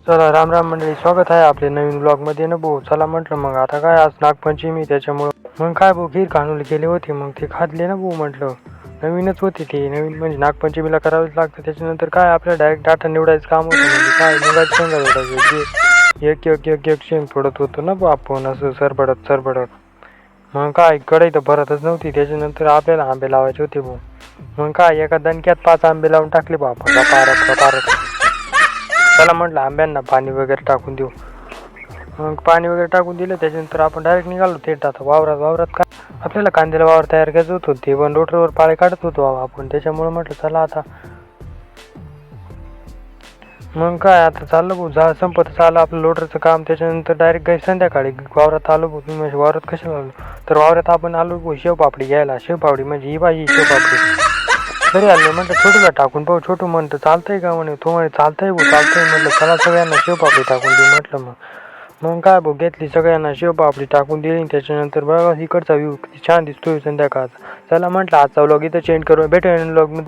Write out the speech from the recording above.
चला राम राम मंडळी, स्वागत आहे आपले नवीन ब्लॉगमध्ये ना भाऊ. चला म्हटलं मग आता काय आज नागपंचमी त्याच्यामुळं मग काय भाऊ खीर खाणून केले होते, मग ते खाल्ले ना भाऊ. म्हटलं नवीनच होते ते, नवीन म्हणजे नागपंचमीला करावेच लागतं. त्याच्यानंतर काय आपल्याला डायरेक्ट डाटा निवडायचं काम होतं. म्हणजे काय मुगाची शेंगा जोडायचे, जे एक एक एक एक शेंग तोडत होतो ना भाऊ आपण, असं सरबडत सरबडत. मग काय कढई तर भरतच नव्हती. त्याच्यानंतर आपल्याला आंबे लावायचे होते भाऊ. मग काय एका दणक्यात 5 आंबे लावून टाकले भाऊ आपण, रपारप. त्याला म्हटलं आंब्यांना पाणी वगैरे टाकून देऊ. मग पाणी वगैरे टाकून दिलं. त्याच्यानंतर आपण डायरेक्ट निघालो थेट आता वावरात काय आपल्याला कांद्याला वावर तयार करायचं होतं. ते पण रोटरवर पाळे काढत होतो आपण. त्याच्यामुळे म्हटलं चला आता. मग काय आता चाललं भाऊ, संपत आलं आपलं लोटरचं काम. त्याच्यानंतर डायरेक्ट काही संध्याकाळी वावरात आलो भाऊ. म्हणजे वावरात कशाला आलो, तर वावरात आपण आलो भाऊ शेवपापडी घ्यायला. शेवपापडी म्हणजे ही भाजी शेवपापडी. घरी आलो म्हटलं छोटूला टाकून पाहू. छोटू म्हणतं चालतंय का म्हणे. तो म्हणे चालतंय भाऊ चालतंय. म्हटलं चला सगळ्यांना शेवपापडी टाकून देऊ म्हटलं. मग काय भाऊ घेतली सगळ्यांना शेवपापडी टाकून दिली. त्याच्यानंतर बघा इकडचा व्ह्यू किती छान दिसतोय संध्याकाळचा. चला म्हटलं आजचा व्लॉग इथं चेंज करू. भेटूया व्लॉग मध्ये.